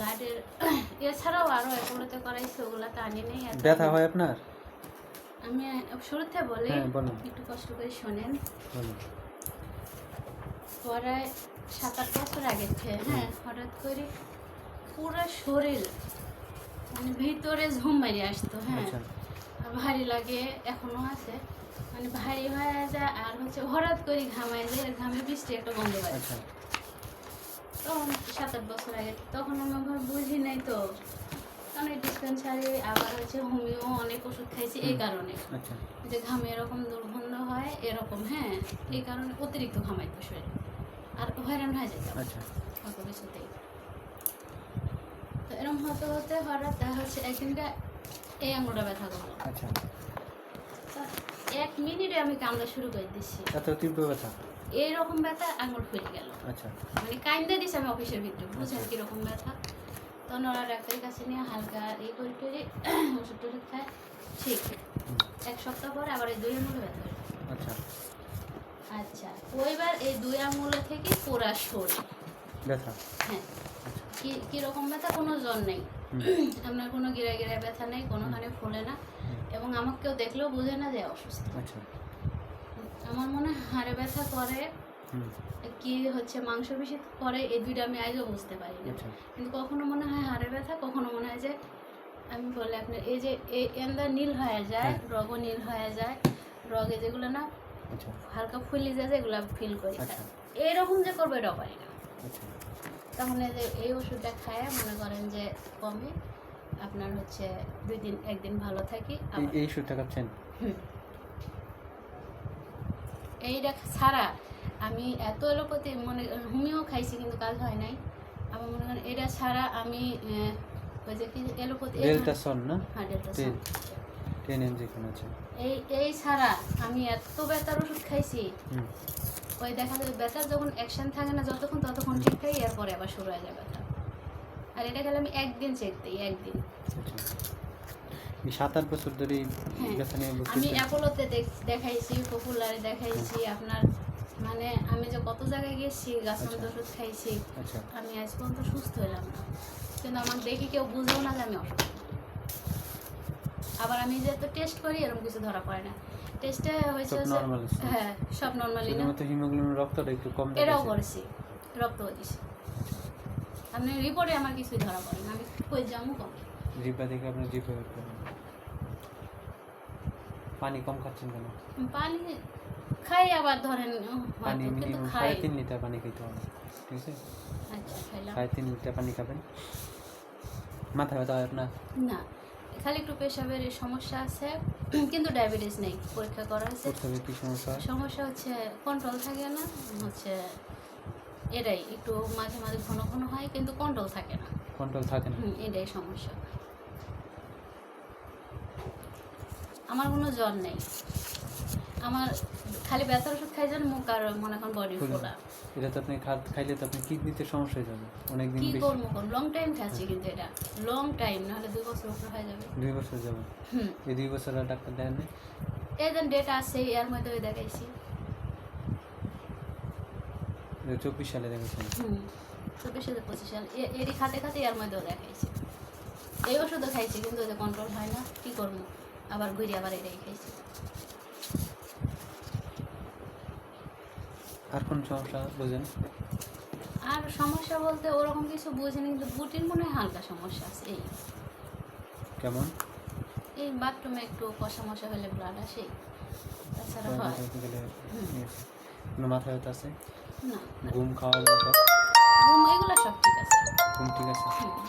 ব্লাডের এছাড়াও আরো এগুলোতে করাইছে, ওগুলা তো আনি নেই। ব্যথা হয় আপনার? আমি শুরুতে বলি, হ্যাঁ বলুন। একটু কষ্ট করে শোনেন। বলুন। প্রায় 7-8 বছর আগে হ্যাঁ হঠাৎ করে পুরো শরীর মানে ভিতরে ঝুম মারি আসতো। হ্যাঁ আচ্ছা আর ভারী লাগে, এখনো আছে, মানে ভারী হয়ে যায়। আর হচ্ছে হঠাৎ করে ঘামায় যায়, ঘামে বৃষ্টি একটা গন্ধ পায়। আচ্ছা তখন 7-8 বছর আগে, তখন আমি ওভাবে বুঝি নাই তো, অনেক ডিসপেন্সারি আবার হচ্ছে হোমিও অনেক ওষুধ খাইছি এই কারণে আচ্ছা যে ঘামে এরকম দুর্গন্ধ হয় এরকম। হ্যাঁ এই কারণে অতিরিক্ত ঘামাইতো শরীরে আর হয়রান হয়ে যেত আচ্ছা অল্প কিছুতেই। তো এরকম হতে হতে হঠাৎ দেখা হচ্ছে একদিনটা এই আঙুলটা ব্যথা করলো। আচ্ছা। 1 মিনিটে আমি কামড়া শুরু করে দিচ্ছি, এত তীব্র ব্যথা? এইরকম ব্যথা, আঙুল ফুলে গেল। আচ্ছা মানে কাইন্দা দিছে আমি অফিসের ভিতরে, বুঝছেন কিরকম ব্যথা। তখন ওরা ডাক্তারের কাছে নিয়ে হালকা এই করে টরে ওষুধ টষুধ খায়, ঠিক 1 সপ্তাহ পরে আবার এই 2 আঙুলে ব্যথা হলো। আচ্ছা আচ্ছা ওইবার এই 2 আঙুলে থেকে পুরা শরীর ব্যথা? হ্যাঁ। কীরকম ব্যথা? কোনো জ্বর নেই, আপনার কোনো গিরা গিরা ব্যথা নেই, কোনোখানে ফোলে না, এবং আমাকে কেউ দেখলেও বোঝে না যে অসুস্থ। আচ্ছা আমার মনে হয় হাড়ে ব্যথা করে কি হচ্ছে মাংস বেশি করে, এই দুইটা আমি আজও বুঝতে পারি না। কিন্তু কখনো মনে হয় হাড়ে ব্যথা, কখনো মনে হয় যে আমি বলে আপনার এই যে এই এন্দা নীল হয়ে যায়, রগও নীল হয়ে যায়, রগে যেগুলো না হালকা ফুলি যায় যেগুলো ফিল করি, এইরকম যে করবো এটাও পারি না। তখন এই যে এই ওষুধটা খায় মনে করেন যে কমে, আপনার হচ্ছে 2 দিন 1 দিন ভালো থাকি। এই ওষুধটা খাচ্ছেন? এইটা ছাড়া আমি এত এলোপ্যাথি মনে হোমিও খাইছি কিন্তু কাজ হয় নাই। আমার মনে করেন এটা ছাড়া আমি ওই যে কি এলোপ্যাথি ডেল্টাসন না? হ্যাঁ ডেল্টাসন 10 ইনজেকশন আছে। এই ছাড়া আমি এত ব্যথার ওষুধ খাইছি, ওই দেখা যায় ব্যথার যখন অ্যাকশন থাকে না যতক্ষণ ততক্ষণ ঠিক থাকে, এরপরে আবার শুরু হয়ে যায় ব্যথা। আর এটা খেলে আমি 1 দিন চেক দিই, 1 দিন। এই 7-8 বছর ধরে ব্যথা নিয়ে ভুগতেছেন? আমি অ্যাপোলোতে দেখাইছি, পপুলারে দেখাইছি, আপনার মানে আমি যে কত জায়গায় গেছি, গাছমন্দ ওষুধ খাইছি, আমি আজ পর্যন্ত সুস্থ হলাম না। কিন্তু আমার দেখি কেউ বুঝেও না যে আমি অসুস্থ। আবার আমি যেহেতু টেস্ট করি এরকম কিছু ধরা পড়ে না, টেস্টে হয়েছে হ্যাঁ সব নর্মালি না, হিমোগ্লোবিন রক্তটা একটু কম দেখাচ্ছে। এটাও করেছি, রক্তও দিছি, আপনি রিপোর্টে আমার কিছুই ধরা পড়ে না, আমি কই যাবো কমে। জিহ্বা দেখে আপনার জিহ্বা পানি কম খাচ্ছেন কেন? পানি খাই আবার ধরেন পানি কিন্তু মিনিমাম খাই 3.5 লিটার পানি খেতে হবে, ঠিক আছে? আচ্ছা খাইলাম 3.5 লিটার পানি খাবেন। মাথা ব্যথা হয় আপনার? না, খালি একটু পেশাবের সমস্যা আছে, কিন্তু ডায়াবেটিস নেই, পরীক্ষা করা হয়েছে। কি সমস্যা? সমস্যা হচ্ছে কন্ট্রোল থাকে না, হচ্ছে এটাই একটু মাঝে মাঝে ঘন ঘন হয় কিন্তু কন্ট্রোল থাকে না। কন্ট্রোল থাকে না? এটাই সমস্যা। আমার কোনো জ্বর নেই, আমার খালি ব্যথার ওষুধ খাই যেন মুখ আর মনে করেন বডি ফোলা। এটা তো আপনি খাইলে তো আপনি কিডনিতে সমস্যা হয়ে যাবে অনেকদিন কি বেশি। করবো কোন লং টাইম খাচ্ছি, কিন্তু এটা লং টাইম, নাহলে 2 বছর উপরে হয়ে যাবে। 2 বছর যাবে? এই 2 বছর আর ডাক্তার দেন না? এই দেন ডেট আছে, এর মধ্যে ওই দেখাইছি 24 সালে দেখাচ্ছেন? 24-25 সাল এরই খাতে খাতে এর মধ্যেও দেখাইছি। এই ওষুধও খাইছি কিন্তু ওদের কন্ট্রোল হয় না, কি করবো, আবার ঘুরে আবার এটাই খাইছি। আর কোন সমস্যা বোঝেন? আর সমস্যা বলতে ওরকম কিছু বুঝিনি, কিন্তু বুটির মনে হয় হালকা সমস্যা আছে। এই কেমন? এই বাথরুমে একটু কষা মশা হলে ব্লাড আসে, তাছাড়া হয়। কোনো মাথা ব্যথা আছে? না, ঘুম খাওয়া দাওয়া সব? এগুলো সব ঠিক আছে। ঘুম ঠিক আছে?